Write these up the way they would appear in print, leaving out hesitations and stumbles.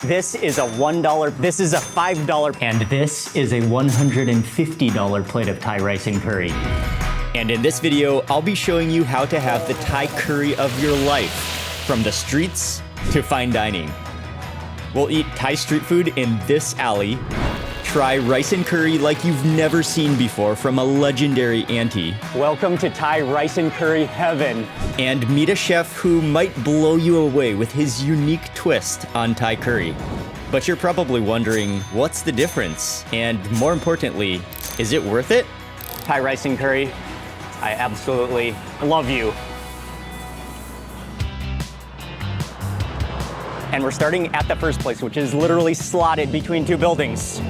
This is a $1, this is a $5, and this is a $150 plate of Thai rice and curry. And in this video, I'll be showing you how to have the Thai curry of your life, from the streets to fine dining. We'll eat Thai street food in this alley, try rice and curry like you've never seen before from a legendary auntie. Welcome to Thai rice and curry heaven. And meet a chef who might blow you away with his unique twist on Thai curry. But you're probably wondering, what's the difference? And more importantly, is it worth it? Thai rice and curry, I absolutely love you. And we're starting at the first place, which is literally slotted between two buildings.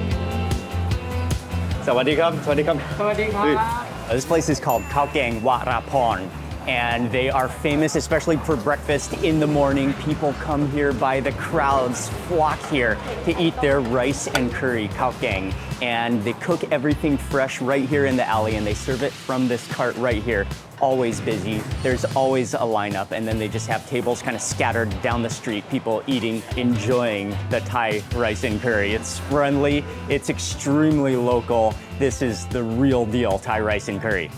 Sawadee-khap, sawadee-khap. Sawadee-khap. This place is called Khao Gaeng Waraporn, and they are famous especially for breakfast in the morning. People come here by the crowds, flock here to eat their rice and curry, Khao Gaeng. And they cook everything fresh right here in the alley, and they serve it from this cart right here. Always busy. There's always a lineup, and then they just have tables kind of scattered down the street, people eating, enjoying the Thai rice and curry. It's friendly, it's extremely local. This is the real deal Thai rice and curry.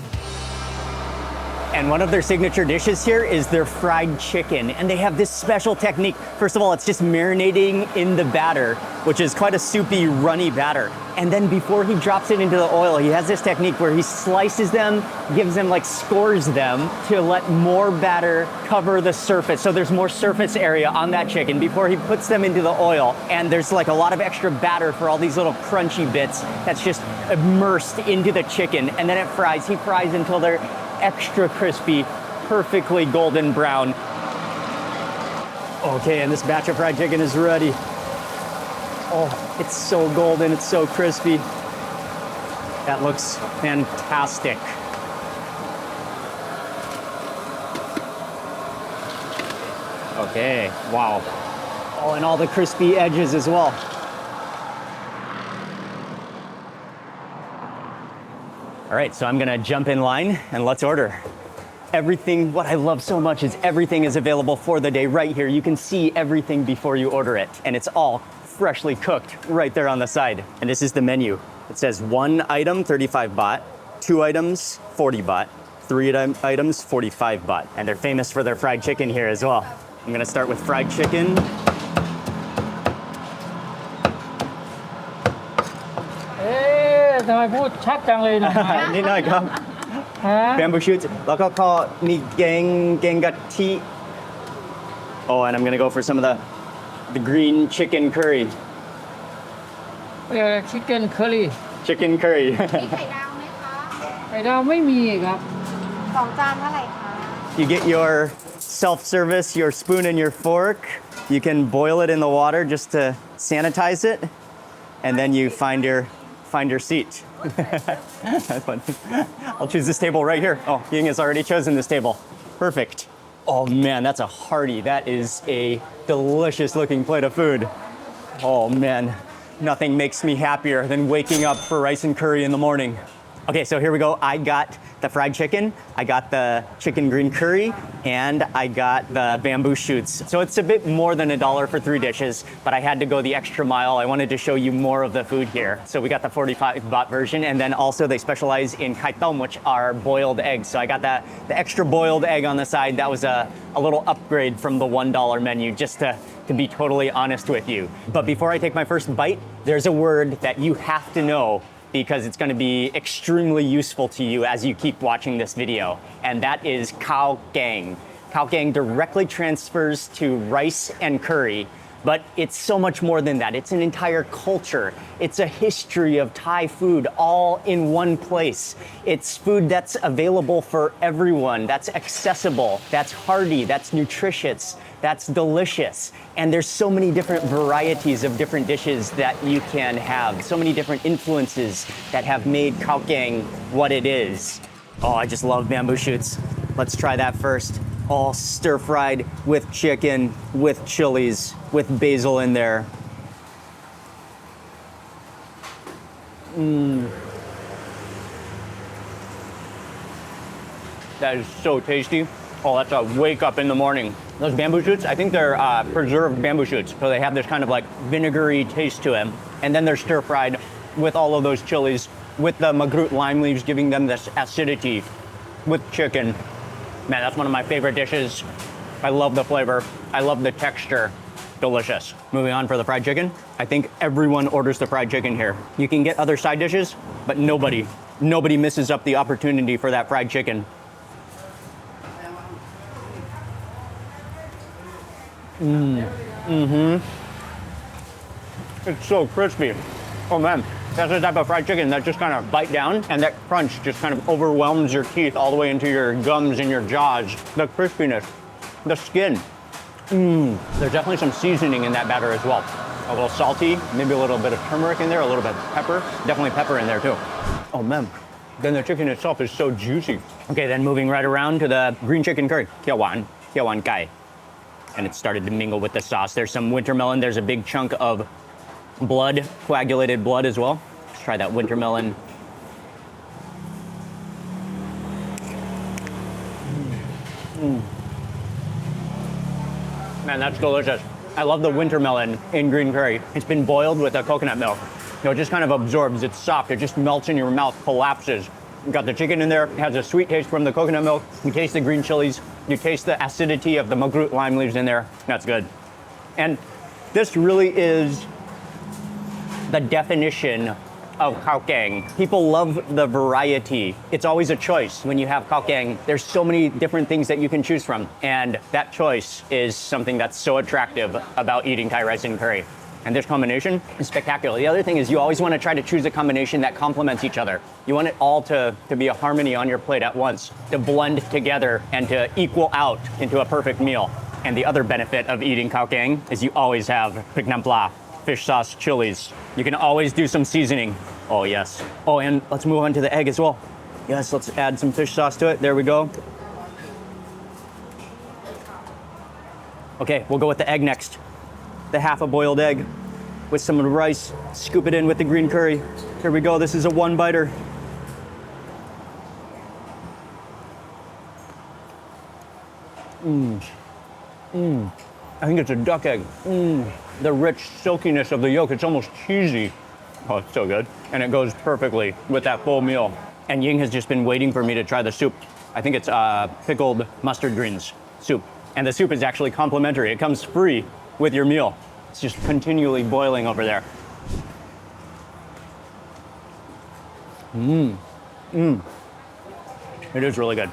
And one of their signature dishes here is their fried chicken. And they have this special technique. First of all, it's just marinating in the batter, which is quite a soupy, runny batter. And then before he drops it into the oil, he has this technique where he slices them, gives them, like scores them to let more batter cover the surface. So there's more surface area on that chicken before he puts them into the oil. And there's like a lot of extra batter for all these little crunchy bits that's just immersed into the chicken. And then it fries. He fries until they're extra crispy, perfectly golden brown. Okay, and this batch of fried chicken is ready. Oh, it's so golden, it's so crispy. That looks fantastic. Okay, wow. Oh, and all the crispy edges as well. All right, so I'm gonna jump in line and let's order. Everything, what I love so much is everything is available for the day right here. You can see everything before you order it, and it's all freshly cooked right there on the side. And this is the menu. It says 1 item, 35 baht, 2 items, 40 baht, 3 items, 45 baht. And they're famous for their fried chicken here as well. I'm gonna start with fried chicken. Bamboo shoots. Oh, and I'm gonna go for some of the green chicken curry. Chicken curry. Chicken curry. มีไข่ดาวไหมคะ ไข่ดาวไม่มีครับ 2 จานเท่าไหร่คะ You get your self-service, your spoon and your fork. You can boil it in the water just to sanitize it, and then you find your seat. That's fun. I'll choose this table right here. Oh, Ying has already chosen this table. Perfect. Oh man, that's a hearty. That is a delicious looking plate of food. Oh man, nothing makes me happier than waking up for rice and curry in the morning. Okay, so here we go. I got the fried chicken, I got the chicken green curry, and I got the bamboo shoots. So it's a bit more than $1 for 3 dishes, but I had to go the extra mile. I wanted to show you more of the food here. So we got the 45 baht version, and then also they specialize in kai tom, which are boiled eggs. So I got the extra boiled egg on the side. That was a little upgrade from the $1 menu, just to be totally honest with you. But before I take my first bite, there's a word that you have to know, because it's gonna be extremely useful to you as you keep watching this video. And that is Khao Gaeng. Khao Gaeng directly transfers to rice and curry, but it's so much more than that. It's an entire culture. It's a history of Thai food all in one place. It's food that's available for everyone, that's accessible, that's hearty, that's nutritious, that's delicious. And there's so many different varieties of different dishes that you can have, so many different influences that have made Khao Gaeng what it is. Oh, I just love bamboo shoots. Let's try that first. All stir-fried with chicken, with chilies, with basil in there. That is so tasty. Oh, that's a wake up in the morning. Those bamboo shoots, I think they're preserved bamboo shoots. So they have this kind of like vinegary taste to them. And then they're stir fried with all of those chilies, with the magrut lime leaves giving them this acidity with chicken. Man, that's one of my favorite dishes. I love the flavor. I love the texture. Delicious. Moving on for the fried chicken. I think everyone orders the fried chicken here. You can get other side dishes, but nobody misses up the opportunity for that fried chicken. It's so crispy. Oh man, that's the type of fried chicken that just kind of bite down and that crunch just kind of overwhelms your teeth all the way into your gums and your jaws. The crispiness, the skin. There's definitely some seasoning in that batter as well. A little salty, maybe a little bit of turmeric in there, a little bit of pepper. Definitely pepper in there too. Oh man, then the chicken itself is so juicy. Okay, then moving right around to the green chicken curry. Khao Gaeng. And it started to mingle with the sauce. There's some winter melon. There's a big chunk of blood, coagulated blood as well. Let's try that winter melon. Man, that's delicious. I love the winter melon in green curry. It's been boiled with a coconut milk. It just kind of absorbs. It's soft. It just melts in your mouth, collapses. You got the chicken in there. It has a sweet taste from the coconut milk. You taste the green chilies. You taste the acidity of the magrut lime leaves in there. That's good. And this really is the definition of Khao Gaeng. People love the variety. It's always a choice when you have Khao Gaeng. There's so many different things that you can choose from. And that choice is something that's so attractive about eating Thai rice and curry. And this combination is spectacular. The other thing is you always want to try to choose a combination that complements each other. You want it all to be a harmony on your plate at once, to blend together and to equal out into a perfect meal. And the other benefit of eating Khao Gaeng is you always have phrik nam pla, fish sauce, chilies. You can always do some seasoning. Oh yes. Oh, and let's move on to the egg as well. Yes, let's add some fish sauce to it. There we go. Okay, we'll go with the egg next. The half a boiled egg with some rice, scoop it in with the green curry. Here we go, this is a one biter. I think it's a duck egg. The rich silkiness of the yolk, it's almost cheesy. Oh, it's so good. And it goes perfectly with that full meal. And Ying has just been waiting for me to try the soup. I think it's pickled mustard greens soup. And the soup is actually complimentary. It comes free with your meal. It's just continually boiling over there. It is really good.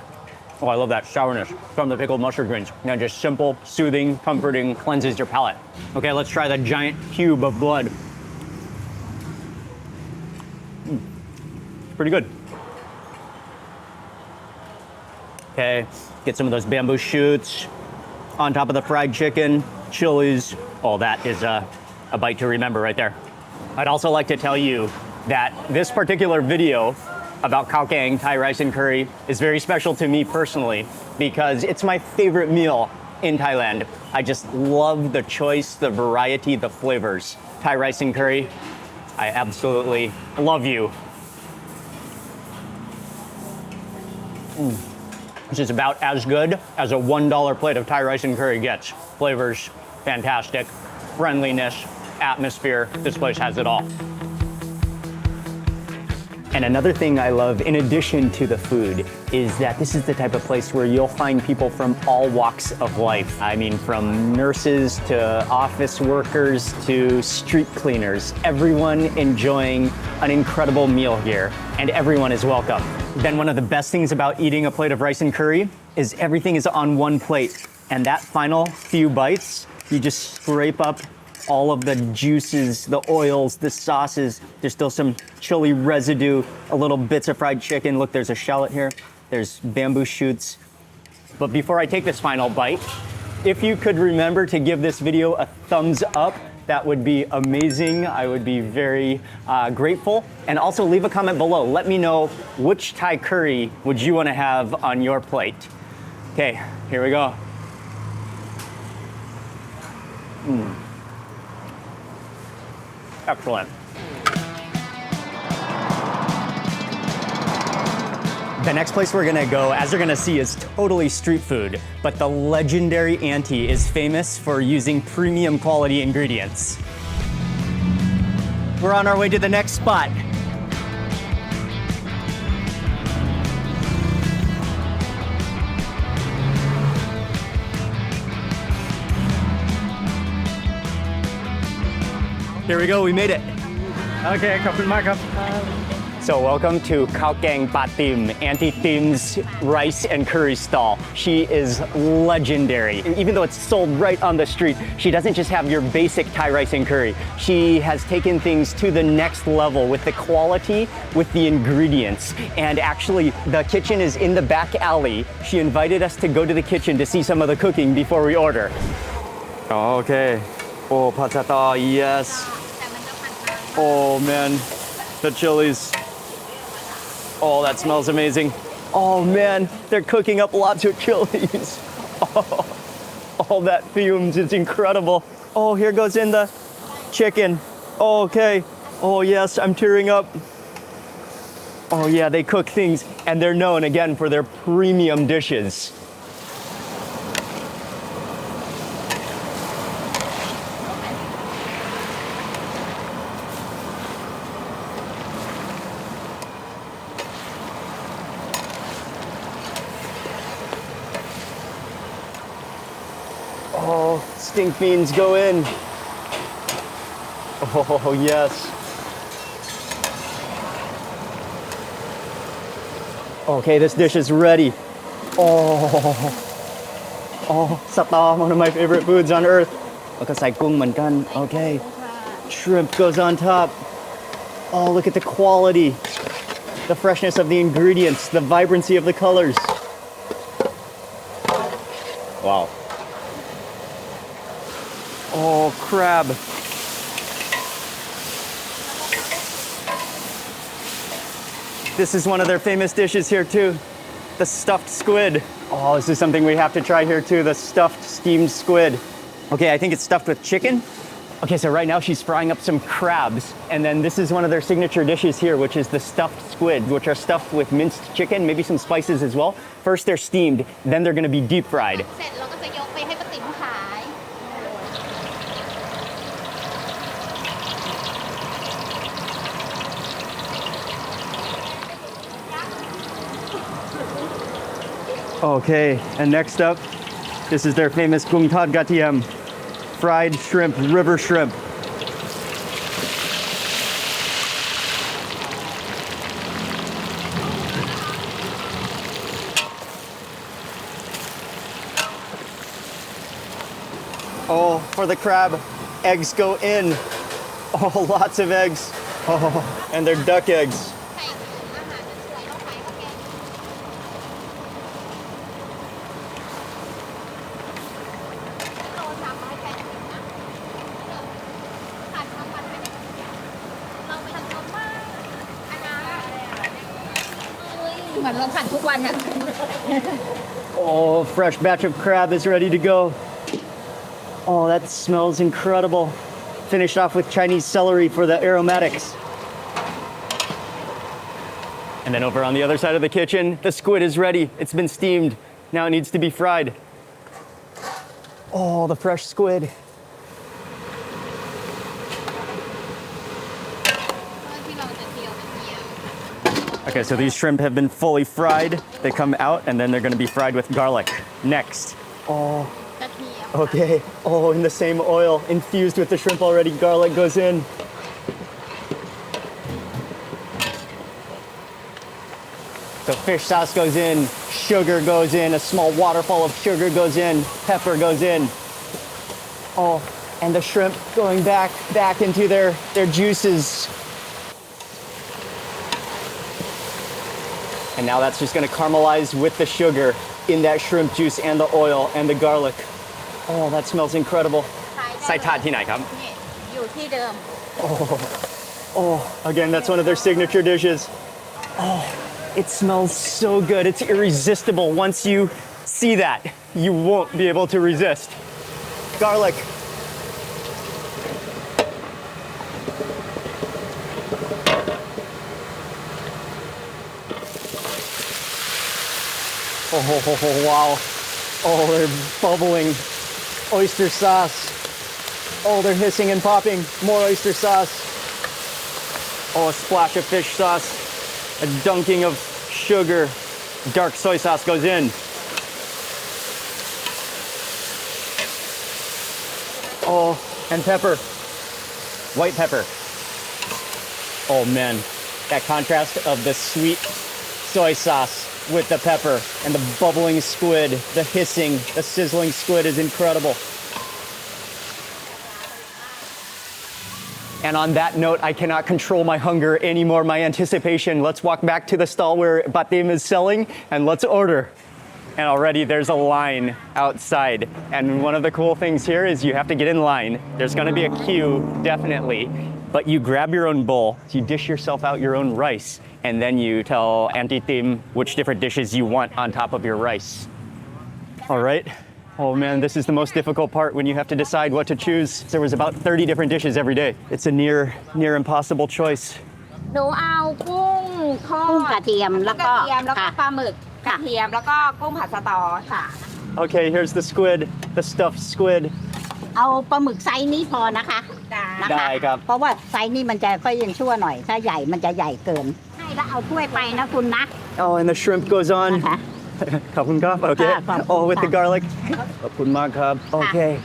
Oh, I love that sourness from the pickled mustard greens. Just simple, soothing, comforting, cleanses your palate. Okay, let's try the giant cube of blood. Pretty good. Okay, get some of those bamboo shoots on top of the fried chicken, chilies. Oh, that is a bite to remember right there. I'd also like to tell you that this particular video about Khao Gaeng Thai rice and curry is very special to me personally because it's my favorite meal in Thailand. I just love the choice, the variety, the flavors. Thai rice and curry, I absolutely love you. This is about as good as a $1 plate of Thai rice and curry gets. Flavors, fantastic. Friendliness, atmosphere, this place has it all. And another thing I love, in addition to the food, is that this is the type of place where you'll find people from all walks of life. I mean, from nurses to office workers to street cleaners, everyone enjoying an incredible meal here, and everyone is welcome. Then one of the best things about eating a plate of rice and curry is everything is on one plate, and that final few bites, you just scrape up all of the juices, the oils, the sauces. There's still some chili residue, a little bits of fried chicken. Look, there's a shallot here. There's bamboo shoots. But before I take this final bite, if you could remember to give this video a thumbs up, that would be amazing. I would be very grateful. And also leave a comment below. Let me know which Thai curry would you want to have on your plate. Okay, here we go. Excellent. The next place we're gonna go, as you're gonna see, is totally street food, but the legendary auntie is famous for using premium quality ingredients. We're on our way to the next spot. Here we go, we made it. Okay, ขอบคุณมากครับ So welcome to Khao Gaeng Patim, Auntie Tim's rice and curry stall. She is legendary. Even though it's sold right on the street, she doesn't just have your basic Thai rice and curry. She has taken things to the next level with the quality, with the ingredients. And actually, the kitchen is in the back alley. She invited us to go to the kitchen to see some of the cooking before we order. Okay. Oh, patata, yes. Oh man, the chilies. Oh, that smells amazing. Oh man, they're cooking up lots of chilies. Oh, all that fumes, it's incredible. Oh, here goes in the chicken. Okay. Oh yes, I'm tearing up. Oh yeah, they cook things, and they're known again for their premium dishes. Oh, stink beans go in. Oh, yes. Okay, this dish is ready. Oh, satay, one of my favorite foods on earth. Okay. Shrimp goes on top. Oh, look at the quality, the freshness of the ingredients, the vibrancy of the colors. Wow. Oh, crab. This is one of their famous dishes here too. The stuffed squid. Oh, this is something we have to try here too, the stuffed steamed squid. Okay, I think it's stuffed with chicken. Okay, so right now she's frying up some crabs, and then this is one of their signature dishes here, which is the stuffed squid, which are stuffed with minced chicken, maybe some spices as well. First they're steamed, then they're gonna be deep fried. เสร็จเราก็จะยกไปให้ป้าติ๋มขาย Okay, and next up, this is their famous gung tad gatiem, fried shrimp, river shrimp. Oh, for the crab, eggs go in. Oh, lots of eggs. Oh, and they're duck eggs. ใส่อาหารสวยๆลงไปก็แกงโล380นะผัดทำผัดไปเราไปทำต้มบ้างอันนั้นเหมือนเราผัดทุกวันอะ Oh, fresh batch of crab is ready to go. Oh, that smells incredible. Finished off with Chinese celery for the aromatics. And then over on the other side of the kitchen, the squid is ready. It's been steamed. Now it needs to be fried. Oh, the fresh squid. Okay, so these shrimp have been fully fried. They come out and then they're gonna be fried with garlic. Next. Oh, กระเทียม okay. Oh, in the same oil, infused with the shrimp already, garlic goes in. The fish sauce goes in, sugar goes in, a small waterfall of sugar goes in, pepper goes in. Oh, and the shrimp going back into their juices. And now that's just gonna caramelize with the sugar in that shrimp juice and the oil and the garlic. Oh, that smells incredible. ใส่ถาดที่ไหนครับ นี่อยู่ที่เดิม Oh, again, that's one of their signature dishes. Oh, it smells so good. It's irresistible. Once you see that, you won't be able to resist. Garlic. Oh, wow. Oh, they're bubbling. Oyster sauce. Oh, they're hissing and popping. More oyster sauce. Oh, a splash of fish sauce. A dunking of sugar. Dark soy sauce goes in. Oh, and pepper. White pepper. Oh man, that contrast of the sweet soy sauce with the pepper and the bubbling squid, the hissing, the sizzling squid is incredible. And on that note, I cannot control my hunger anymore, my anticipation. Let's walk back to the stall where Batim is selling and let's order. And already there's a line outside. And one of the cool things here is you have to get in line. There's gonna be a queue, definitely. But you grab your own bowl, you dish yourself out your own rice, and then you tell Auntie Tim which different dishes you want on top of your rice. All right. Oh man, this is the most difficult part when you have to decide what to choose. There was about 30 different dishes every day. It's a near impossible choice. หนูเอากุ้งทอด กุ้งกระเทียมแล้วก็ กระเทียมแล้วก็ ค่ะ ปลาหมึกกระเทียมแล้วก็กุ้งผัดสตอค่ะ Okay, here's the squid, the stuffed squid. เอาปลาหมึกไซส์นี้พอนะคะ ได้ นะคะ ได้ครับ เพราะว่าไซส์นี้มันจะค่อยยังชั่วหน่อย ถ้าใหญ่มันจะใหญ่เกินให้แล้วเอาถ้วยไปนะคุณนะ Oh, and the shrimp goes on. นะคะ Khapun kap, okay. Khapun Oh, with the kap. garlic. Khapun mak kap. Okay.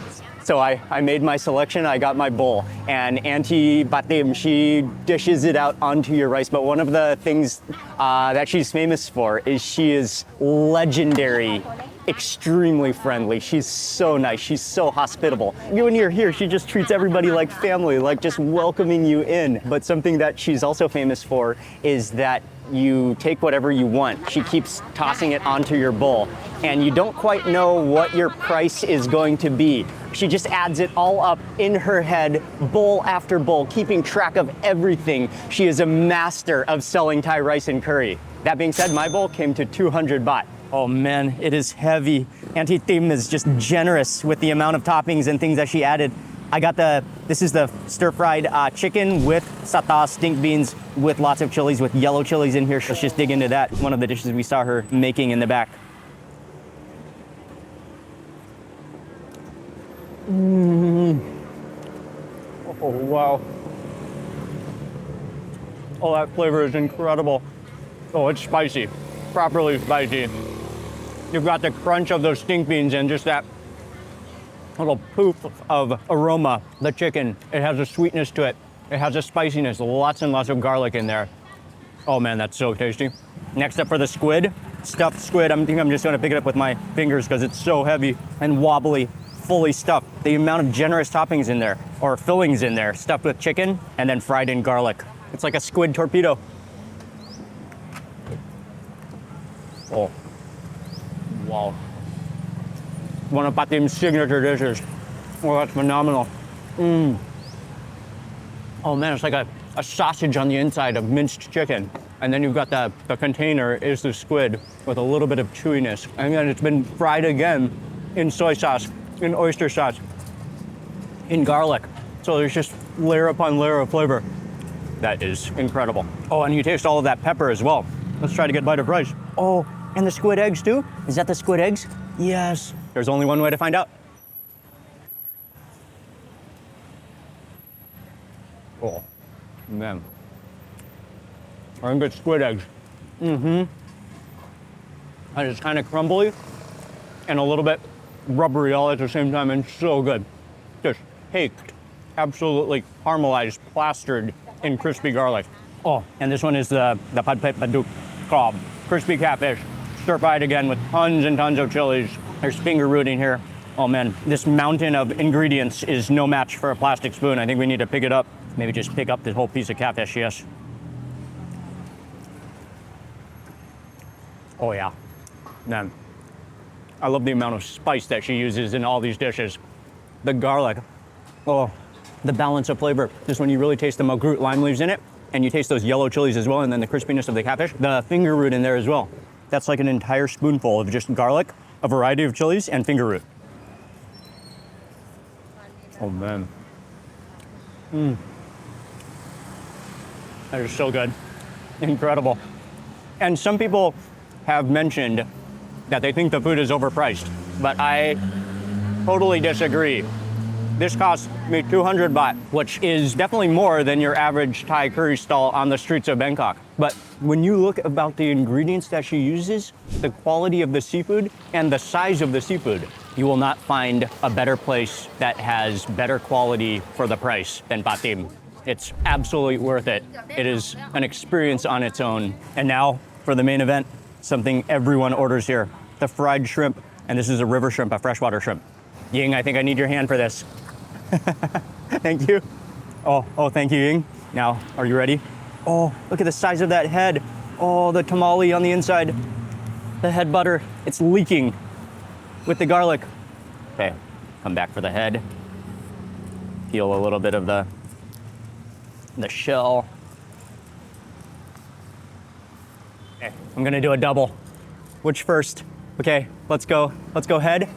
So I made my selection, I got my bowl, and Auntie Batim, she dishes it out onto your rice. But one of the things that she's famous for is she is legendary, extremely friendly. She's so nice, she's so hospitable. When you're here, she just treats everybody like family, like just welcoming you in. But something that she's also famous for is that you take whatever you want. She keeps tossing it onto your bowl, and you don't quite know what your price is going to be. She just adds it all up in her head, bowl after bowl, keeping track of everything. She is a master of selling Thai rice and curry. That being said, my bowl came to 200 baht. Oh man, it is heavy. Auntie Tim is just generous with the amount of toppings and things that she added. I got this is the stir-fried chicken with sata stink beans with lots of chilies, with yellow chilies in here. Let's just dig into that. One of the dishes we saw her making in the back. Oh, wow. Oh, that flavor is incredible. Oh, it's spicy, properly spicy. You've got the crunch of those stink beans and just that little poof of aroma. The chicken, it has a sweetness to it. It has a spiciness, lots and lots of garlic in there. Oh man, that's so tasty. Next up for the squid, stuffed squid. I think I'm just gonna pick it up with my fingers because it's so heavy and wobbly, fully stuffed. The amount of generous toppings in there, or fillings in there, stuffed with chicken and then fried in garlic. It's like a squid torpedo. Oh, wow. One of Batim's signature dishes. Oh, that's phenomenal. Oh man, it's like a sausage on the inside of minced chicken. And then you've got the container is the squid with a little bit of chewiness. And then it's been fried again in soy sauce, in oyster sauce, in garlic. So there's just layer upon layer of flavor. That is incredible. Oh, and you taste all of that pepper as well. Let's try to get a bite of rice. Oh, and the squid eggs too? Is that the squid eggs? Yes. There's only one way to find out. Oh, man. I think it's squid eggs. And it's kind of crumbly and a little bit rubbery all at the same time, and so good. Just caked, absolutely caramelized, plastered in crispy garlic. Oh, and this one is the pad pet paduk crab, crispy catfish, stir-fried again with tons and tons of chilies. There's finger root in here. Oh man, this mountain of ingredients is no match for a plastic spoon. I think we need to pick it up. Maybe just pick up this whole piece of catfish, yes. Oh yeah, man. I love the amount of spice that she uses in all these dishes. The garlic, oh, the balance of flavor. This one you really taste the magroot lime leaves in it, and you taste those yellow chilies as well, and then the crispiness of the catfish. The finger root in there as well. That's like an entire spoonful of just garlic, a variety of chilies, and finger root. Oh man. That is so good. Incredible. And some people have mentioned that they think the food is overpriced, but I totally disagree. This cost me 200 baht, which is definitely more than your average Thai curry stall on the streets of Bangkok. But when you look about the ingredients that she uses, the quality of the seafood and the size of the seafood, you will not find a better place that has better quality for the price than Patim. It's absolutely worth it. It is an experience on its own. And now for the main event, something everyone orders here, the fried shrimp. And this is a river shrimp, a freshwater shrimp. Ying, I think I need your hand for this. Thank you. Oh, thank you, Ying. Now, are you ready? Oh, look at the size of that head. Oh, the tamale on the inside. The head butter, it's leaking with the garlic. Okay, come back for the head. Peel a little bit of the shell. Okay, I'm gonna do a double. Which first? Okay, let's go head.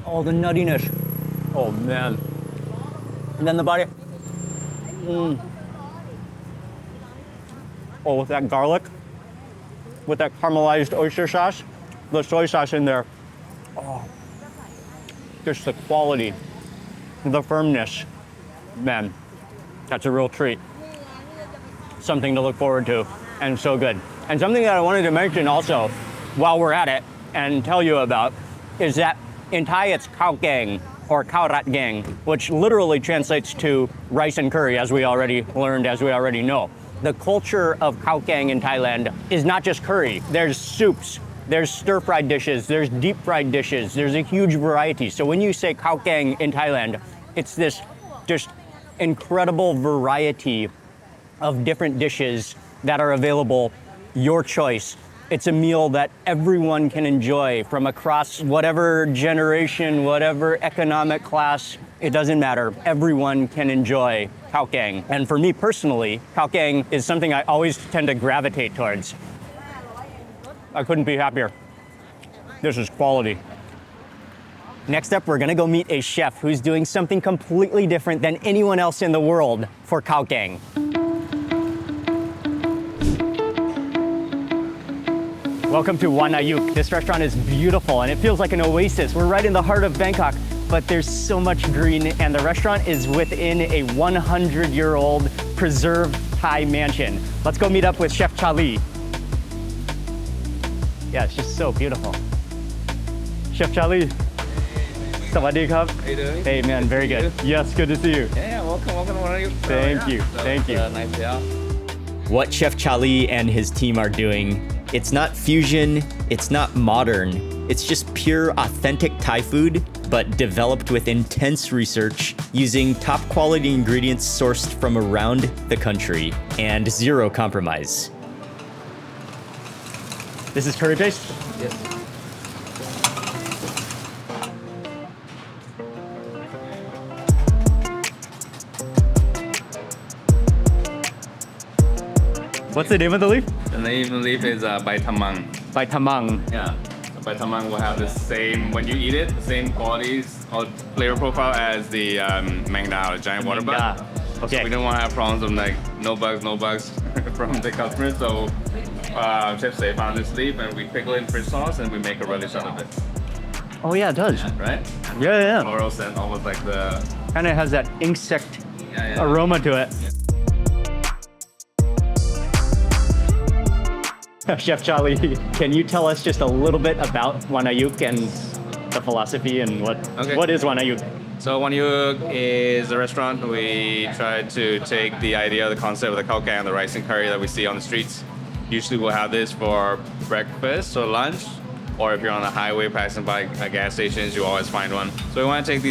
Oh, the nuttiness. Oh, man. And then the body. Oh, with that garlic, with that caramelized oyster sauce, the soy sauce in there. Oh, just the quality, the firmness. Man, that's a real treat. Something to look forward to, and so good. And something that I wanted to mention also, while we're at it, and tell you about, is that in Thai it's Khao Gaeng, or Khao Gaeng, which literally translates to rice and curry, as we already learned, as we already know. The culture of Khao Gaeng in Thailand is not just curry. There's soups, there's stir-fried dishes, there's deep-fried dishes, there's a huge variety. So when you say Khao Gaeng in Thailand, it's this just incredible variety of different dishes that are available, your choice. It's a meal that everyone can enjoy from across whatever generation, whatever economic class, it doesn't matter. Everyone can enjoy Khao Gaeng. And for me personally, Khao Gaeng is something I always tend to gravitate towards. I couldn't be happier. This is quality. Next up, we're gonna go meet a chef who's doing something completely different than anyone else in the world for Khao Gaeng. Welcome to Wana Yook. This restaurant is beautiful and it feels like an oasis. We're right in the heart of Bangkok, but there's so much green and the restaurant is within a 100-year-old preserved Thai mansion. Let's go meet up with Chef Chalee. Yeah, it's just so beautiful. Chef Chalee. Sawadee krab. How you doing? Hey man, very good. Yes, good to see you. Yeah, welcome to Wana Yook. Thank you, thank you. Nice day out. What Chef Chalee and his team are doing, it's not fusion, it's not modern, it's just pure authentic Thai food, but developed with intense research using top quality ingredients sourced from around the country and zero compromise. This is curry paste? Yes. What's the name of the leaf? The name of the leaf is Bai Tamang. By Tamang. Yeah. Bai Tamang will have the same, when you eat it, the same qualities or flavor profile as the Mang Dao, the giant water bug. Okay. So we don't want to have problems of like no bugs from the customers. So Chef Chalee found this leaf and we pickle it in fish sauce and we make a relish out of it. Oh yeah, it does. Right? Yeah. Floral scent, almost like the Kind of has that insect yeah. aroma to it. Chef Chalee, can you tell us just a little bit about Wana Yook and the philosophy and what is Wana Yook? So Wana Yook is a restaurant. We try to take the idea, the concept of the Khao Gaeng, the rice and curry that we see on the streets. Usually we'll have this for breakfast or lunch, or if you're on the highway passing by gas stations, you always find one. So we want to take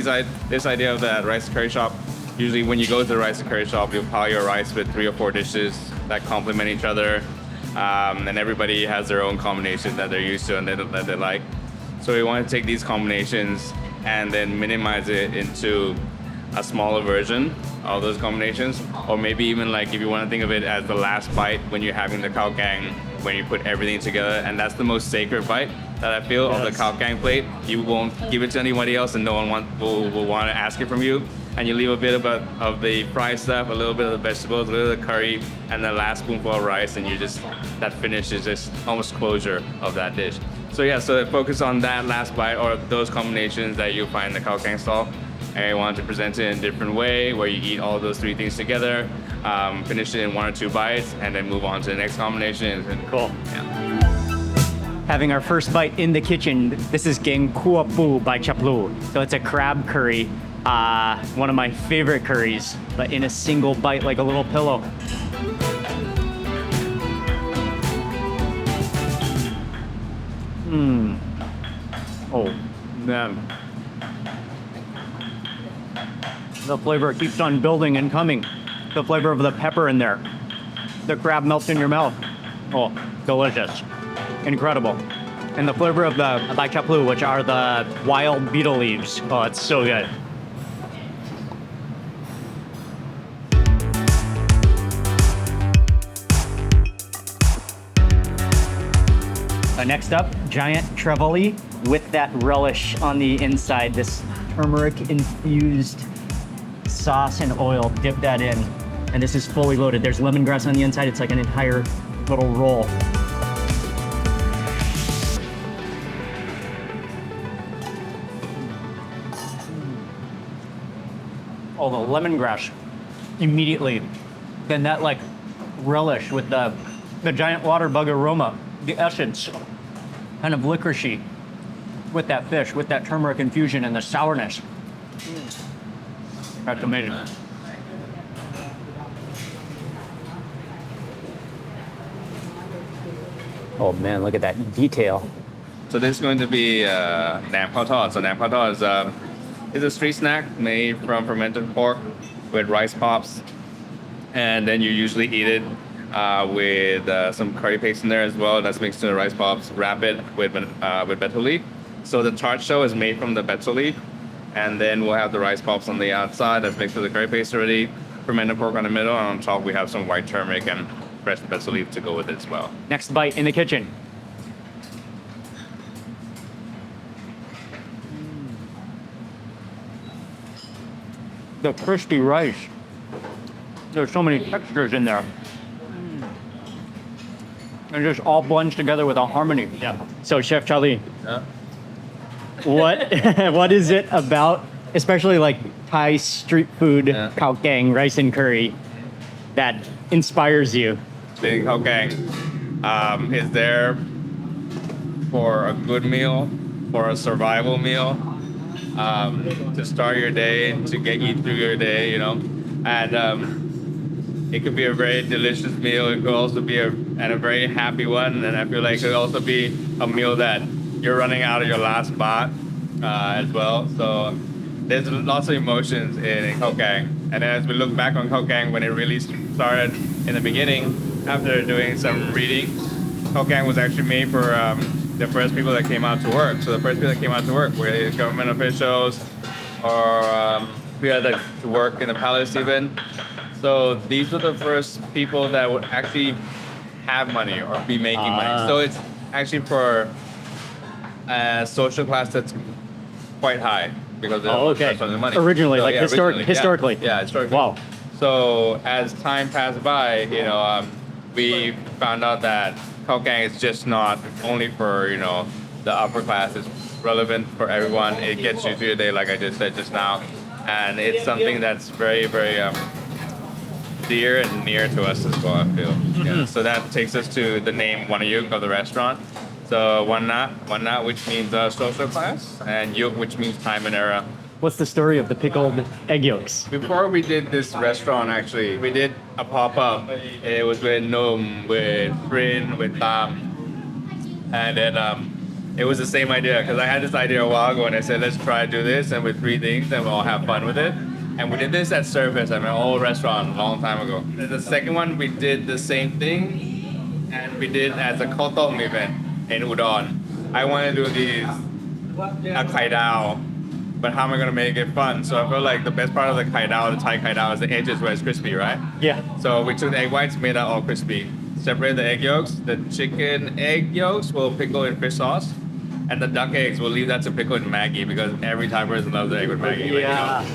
this idea of that rice and curry shop. Usually when you go to the rice and curry shop, you'll pile your rice with 3 or 4 dishes that complement each other. And everybody has their own combinations that they're used to and that they like. So we want to take these combinations and then minimize it into a smaller version of those combinations. Or maybe even like if you want to think of it as the last bite when you're having the Khao Gaeng, when you put everything together. And that's the most sacred bite that I feel of the Khao Gaeng plate. You won't give it to anybody else and no one will want to ask it from you. and you leave a bit of the fried stuff, a little bit of the vegetables, a little bit of the curry, and the last spoonful of rice, and that finish is just almost closure of that dish. So yeah, so focus on that last bite or those combinations that you find in the Khao Gaeng stall. And I wanted to present it in a different way where you eat all those three things together, finish it in 1 or 2 bites, and then move on to the next combination. Cool. Yeah. Having our first bite in the kitchen. This is Gaeng Kua Pu by Chef Chalee. So it's a crab curry, one of my favorite curries, but in a single bite like a little pillow. Oh, man. The flavor keeps on building and coming. The flavor of the pepper in there. The crab melts in your mouth. Oh, delicious. Incredible. And the flavor of the Bai Chap Lu, which are the wild beetle leaves. Oh, it's so good. Next up, giant trevally with that relish on the inside. This turmeric infused sauce and oil. Dip that in. And this is fully loaded. There's lemongrass on the inside. It's like an entire little roll. Oh, the lemongrass immediately. Then that like relish with the giant water bug aroma, the essence, kind of licoricey with that fish, with that turmeric infusion and the sourness. That's amazing. Oh man, look at that detail. So this is going to be Nam Khao Tod. So Nam Khao Tod is a street snack made from fermented pork with rice pops. And then you usually eat it with some curry paste in there as well. That's mixed in the rice pops. Wrap it with betel leaf. So the tart show is made from the betel leaf. And then we'll have the rice pops on the outside. That's mixed with the curry paste already. Fermented pork on the middle. And on top we have some white turmeric and fresh betel leaf to go with it as well. Next bite in the kitchen. The crispy rice. There's so many textures in there. And just all blends together with a harmony. Yeah. So Chef Chalee, what is it about, especially like Thai street food, Khao Gaeng, rice and curry, that inspires you? The Khao Gaeng is there for a good meal, for a survival meal, to start your day, to get you through your day, you know. And it could be a very delicious meal. It could also be a very happy one. And I feel like it could also be a meal that you're running out of your last baht as well. So there's lots of emotions in Khao Gaeng. And as we look back on Khao Gaeng, when it really started in the beginning, after doing some reading, Khao Gaeng was actually made for the first people that came out to work. So the first people that came out to work were government officials or people that to work in the palace even. So these were the first people that would actually have money or be making money. So it's actually for a social class that's quite high because of the money. Originally, so, historically. Yeah, historically. Wow. So as time passed by, you know, we found out that Khao Gaeng is just not only for, you know, the upper class. It's relevant for everyone. It gets you through your day, like I just said just now. And it's something that's very, very dear and near to us as well, I feel. Yeah. So that takes us to the name Wana Yook of the restaurant. So Wana, which means social class, and Yook, which means time and era. What's the story of the pickled egg yolks? Before we did this restaurant, actually, we did a pop-up. It was with Num, with Frin, with Tam. And then it was the same idea, because I had this idea a while ago, and I said, let's try to do this, and with 3 things, and we'll all have fun with it. And we did this at Surface, at my old restaurant, a long time ago. The second one, we did the same thing, and we did as a kotom event in Udon. I want to do these, a kai dao, but how am I going to make it fun? So I feel like the best part of the kai dao, the Thai kai dao, is the edges where it's crispy, right? Yeah. So we took the egg whites, made that all crispy. Separate the egg yolks. The chicken egg yolks we'll pickle in fish sauce. And the duck eggs, we'll leave that to pickle in Maggi, because every Thai person loves the egg with Maggi. Yeah.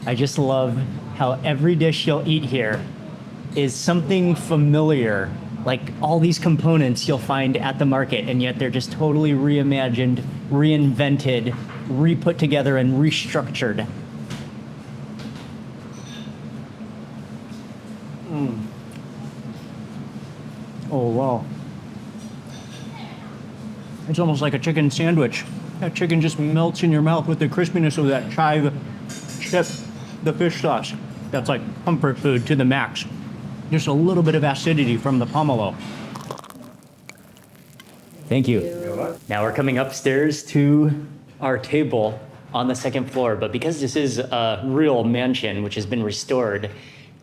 I just love how every dish you'll eat here is something familiar. Like all these components you'll find at the market, and yet they're just totally reimagined, reinvented, re-put together, and restructured. Oh, wow. It's almost like a chicken sandwich. That chicken just melts in your mouth with the crispiness of that chive chip, the fish sauce. That's like comfort food to the max. Just a little bit of acidity from the pomelo. Thank you. Now we're coming upstairs to our table on the second floor, but because this is a real mansion which has been restored,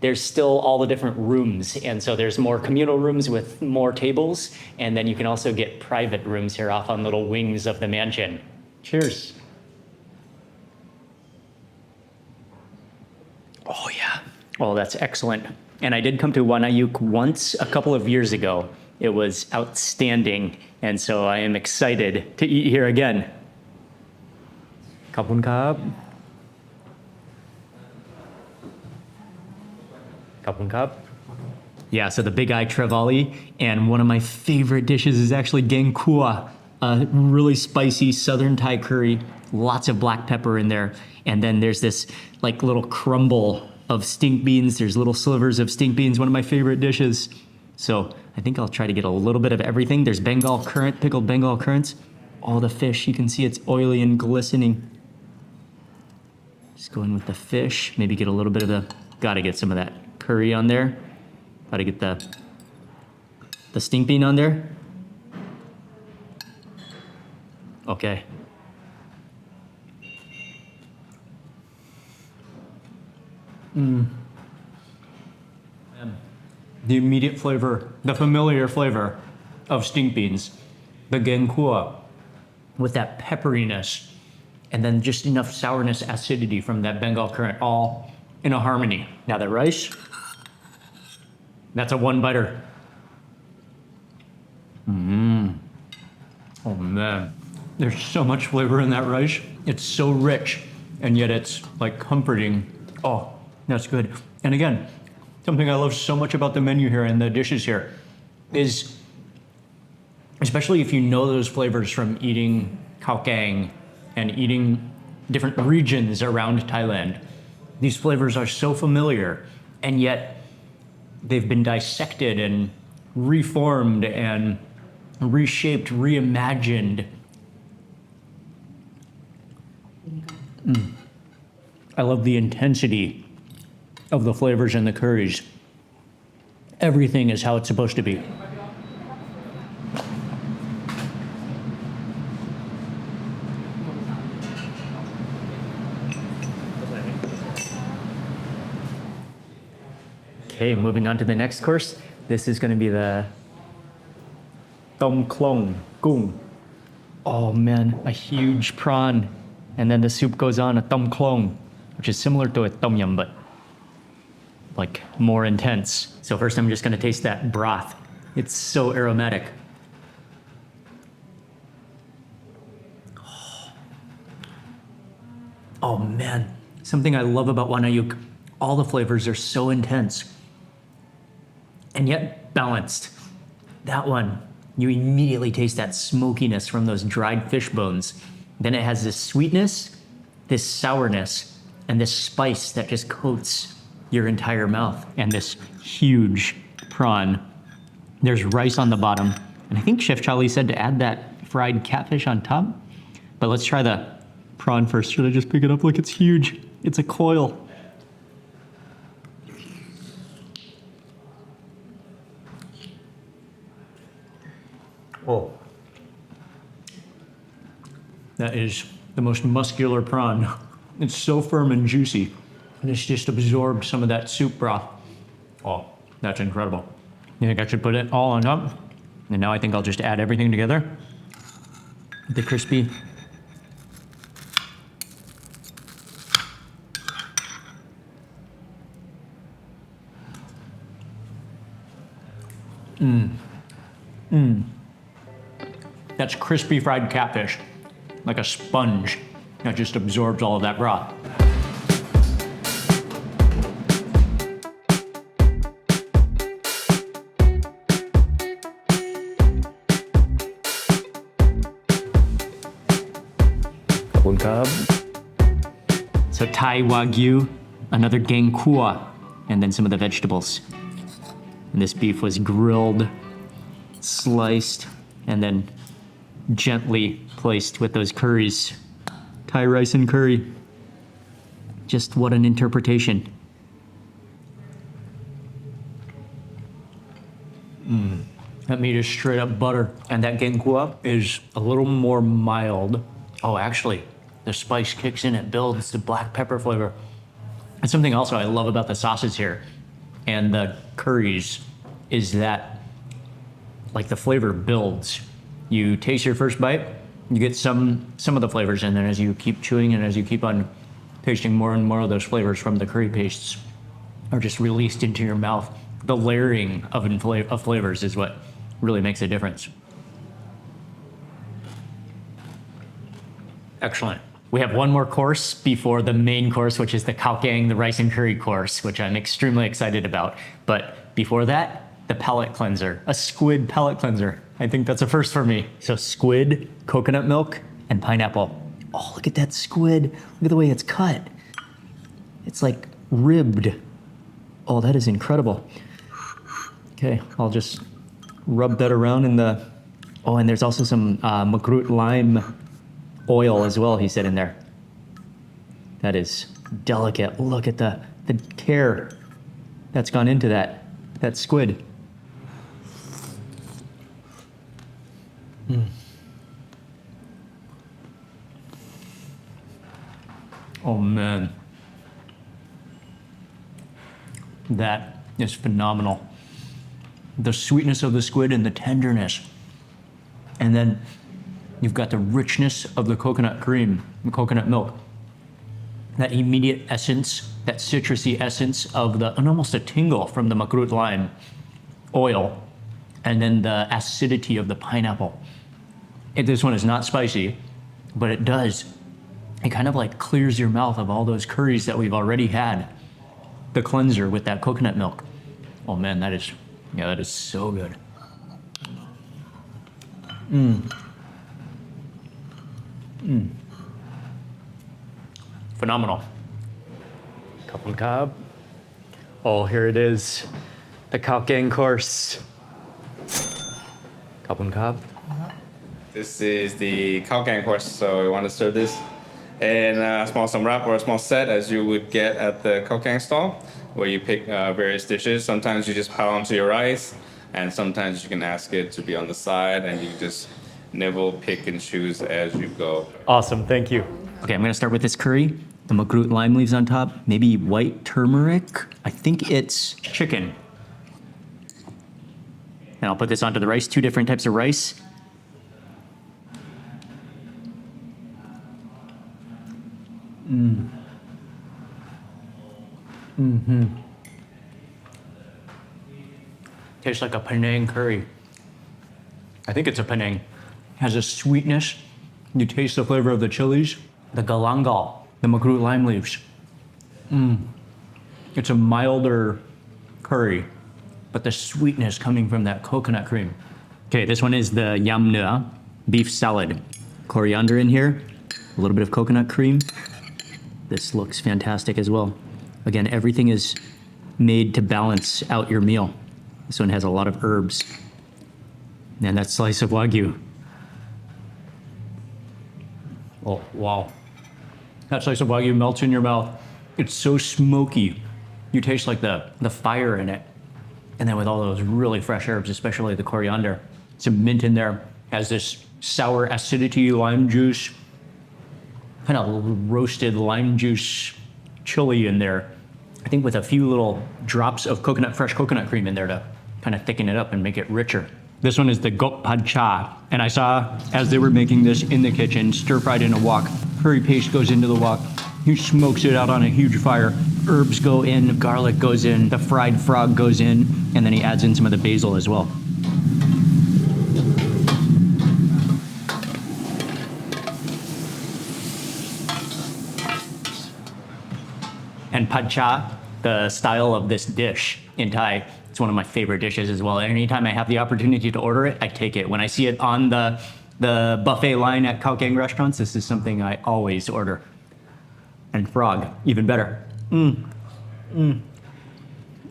there's still all the different rooms. And so there's more communal rooms with more tables, and then you can also get private rooms here off on little wings of the mansion. Cheers. Oh yeah. Oh, that's excellent. And I did come to Wana Yook once a couple of years ago. It was outstanding, and so I am excited to eat here again. Kapun kap. Kapun kap. Yeah, so the big eye trevally, and one of my favorite dishes is actually gaeng kua, a really spicy southern Thai curry, lots of black pepper in there, and then there's this like little crumble of stink beans. There's little slivers of stink beans, one of my favorite dishes. So I think I'll try to get a little bit of everything. There's Bengal currant, pickled Bengal currants. All the fish, you can see it's oily and glistening. Just going with the fish, maybe get a little bit of the, gotta get some of that curry on there. Gotta get the stink bean on there. Okay. The immediate flavor, the familiar flavor of stink beans, the gaeng kua, with that pepperiness, and then just enough sourness, acidity from that Bengal currant, all in a harmony. Now the rice, that's a one-biter. Oh man, there's so much flavor in that rice. It's so rich, and yet it's like comforting. Oh, that's good. And again, something I love so much about the menu here and the dishes here is, especially if you know those flavors from eating Khao Gaeng and eating different regions around Thailand, these flavors are so familiar, and yet they've been dissected and reformed and reshaped, reimagined. I love the intensity of the flavors in the curries. Everything is how it's supposed to be. Okay, moving on to the next course. This is going to be the Tom Klong Gung. Oh man, a huge prawn. And then the soup goes on a Tom Klong, which is similar to a Tom Yum, but like more intense. So first I'm just going to taste that broth. It's so aromatic. Oh man, something I love about Wana Yook, all the flavors are so intense and yet balanced. That one, you immediately taste that smokiness from those dried fish bones. Then it has this sweetness, this sourness, and this spice that just coats your entire mouth. And this huge prawn. There's rice on the bottom. And I think Chef Chalee said to add that fried catfish on top. But let's try the prawn first. Should I just pick it up? Look, it's huge. It's a coil. Oh. That is the most muscular prawn. It's so firm and juicy. And it's just absorbed some of that soup broth. Oh, that's incredible. You think I should put it all on top? And now I think I'll just add everything together. The crispy. That's crispy fried catfish, like a sponge that just absorbs all of that broth. ขอบคุณครับ So Thai Wagyu, another gang kua, and then some of the vegetables. And this beef was grilled, sliced, and then gently placed with those curries. Thai rice and curry. Just what an interpretation. That meat is straight up butter. And that gengkua is a little more mild. Oh, actually, the spice kicks in, it builds the black pepper flavor. And something also I love about the sauces here and the curries is that like the flavor builds. You taste your first bite, you get some of the flavors, and then as you keep chewing and as you keep on tasting more and more of those flavors from the curry pastes are just released into your mouth. The layering of flavors is what really makes a difference. Excellent. We have one more course before the main course, which is the Khao Gaeng, the rice and curry course, which I'm extremely excited about. But before that, the palate cleanser, a squid palate cleanser. I think that's a first for me. So squid, coconut milk, and pineapple. Oh, look at that squid. Look at the way it's cut. It's like ribbed. Oh, that is incredible. Okay, I'll just rub that around in the, oh, and there's also some makrut lime oil as well, he said in there. That is delicate. Look at the care that's gone into that squid. Oh man. That is phenomenal. The sweetness of the squid and the tenderness. And then you've got the richness of the coconut cream, the coconut milk. That immediate essence, that citrusy essence of and almost a tingle from the makrut lime oil. And then the acidity of the pineapple. This one is not spicy, but it kind of like clears your mouth of all those curries that we've already had. The cleanser with that coconut milk. Oh man, that is so good. Phenomenal.ขอบคุณครับ Oh, here it is. The Khao Gaeng course. ขอบคุณครับ This is the Khao Gaeng course, so we want to serve this in a small samrap or a small set as you would get at the Khao Gaeng stall, where you pick various dishes. Sometimes you just pile onto your rice, and sometimes you can ask it to be on the side, and you just nibble, pick, and choose as you go. Awesome, thank you. Okay, I'm gonna start with this curry. The makrut lime leaves on top, maybe white turmeric. I think it's chicken. And I'll put this onto the rice, 2 different types of rice. Tastes like a Penang curry. I think it's a Penang. Has a sweetness. You taste the flavor of the chilies, the galangal, the makrut lime leaves. It's a milder curry, but the sweetness coming from that coconut cream. Okay, this one is the yam nua beef salad. Coriander in here, a little bit of coconut cream. This looks fantastic as well. Again, everything is made to balance out your meal. This one has a lot of herbs. And that slice of Wagyu. Oh, wow. That slice of Wagyu melts in your mouth. It's so smoky. You taste like the fire in it. And then with all those really fresh herbs, especially the coriander, some mint in there, has this sour acidity, lime juice, kind of roasted lime juice chili in there. I think with a few little drops of fresh coconut cream in there to kind of thicken it up and make it richer. This one is the gok pad cha. And I saw as they were making this in the kitchen, stir-fried in a wok. Curry paste goes into the wok. He smokes it out on a huge fire. Herbs go in, garlic goes in, the fried frog goes in, and then he adds in some of the basil as well. And pad cha, the style of this dish in Thai, it's one of my favorite dishes as well. Anytime I have the opportunity to order it, I take it. When I see it on the the buffet line at Khao Gaeng restaurants, this is something I always order. And frog, even better.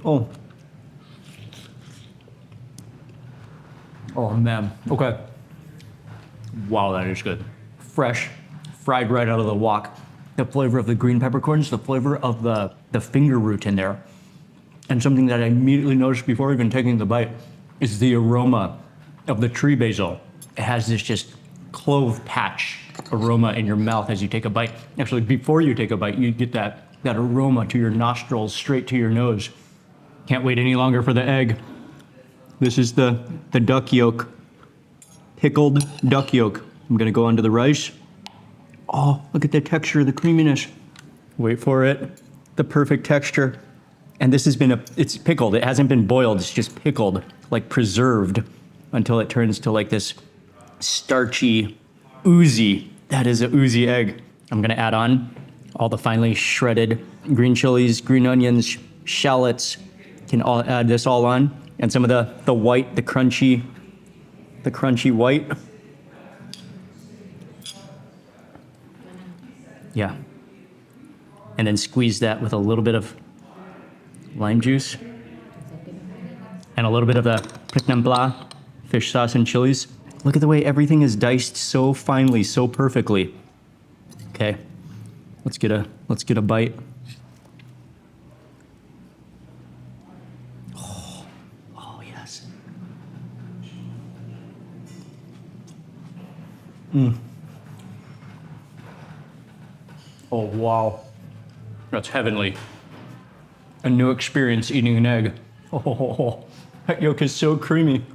Oh. Oh man, okay. Wow, that is good. Fresh, fried right out of the wok. The flavor of the green peppercorns, the flavor of the finger root in there. And something that I immediately noticed before even taking the bite is the aroma of the tree basil. It has this just clove patch aroma in your mouth as you take a bite. Actually, before you take a bite, you get that aroma to your nostrils, straight to your nose. Can't wait any longer for the egg. This is the duck yolk, pickled duck yolk. I'm gonna go onto the rice. Oh, look at the texture, the creaminess. Wait for it, the perfect texture. And this has been, it's pickled. It hasn't been boiled, it's just pickled, like preserved until it turns to like this starchy, oozy. That is an oozy egg. I'm gonna add on all the finely shredded green chilies, green onions, shallots. Can all add this all on. And some of the white, the crunchy white. Yeah. And then squeeze that with a little bit of lime juice and a little bit of the pic nam blah, fish sauce and chilies. Look at the way everything is diced so finely, so perfectly. Okay, let's get a bite. Oh yes. Oh wow, that's heavenly. A new experience eating an egg. Oh, that yolk is so creamy.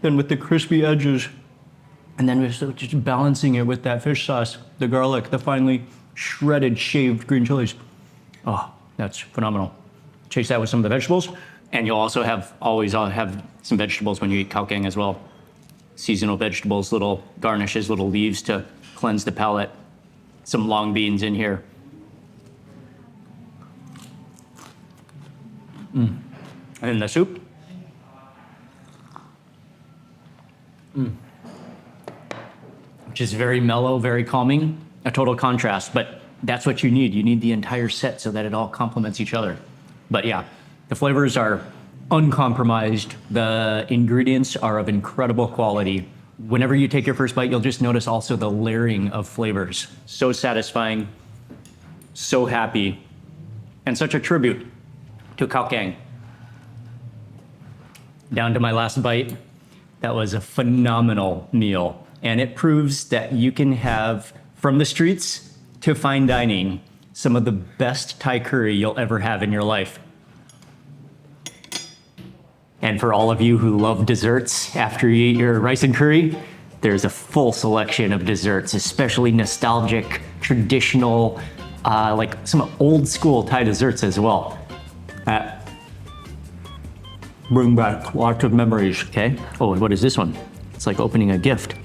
Then with the crispy edges, and then we're just balancing it with that fish sauce, the garlic, the finely shredded, shaved green chilies. Oh, that's phenomenal. Chase that with some of the vegetables, and you'll also always have some vegetables when you eat Khao Gaeng as well. Seasonal vegetables, little garnishes, little leaves to cleanse the palate. Some long beans in here. And then the soup. Which is very mellow, very calming, a total contrast, but that's what you need. You need the entire set so that it all complements each other. But yeah, the flavors are uncompromised. The ingredients are of incredible quality. Whenever you take your first bite, you'll just notice also the layering of flavors. So satisfying, so happy, and such a tribute to Khao Gaeng. Down to my last bite. That was a phenomenal meal. And it proves that you can have, from the streets to fine dining, some of the best Thai curry you'll ever have in your life. And for all of you who love desserts after you eat your rice and curry, there's a full selection of desserts, especially nostalgic, traditional, like some old school Thai desserts as well. Bring back lots of memories, okay? Oh, and what is this one? It's like opening a gift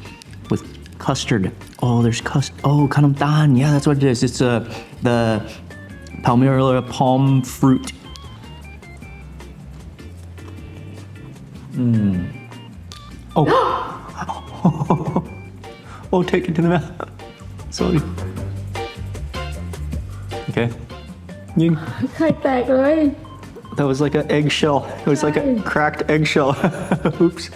with custard. Oh, there's custard. Oh, kanam tan. Yeah, that's what it is. It's the Palmyra palm fruit. Oh. Oh, take it to the mouth. Sorry. Okay. You. ไข่แตกเลย That was like an eggshell. It was like a cracked eggshell. Oops.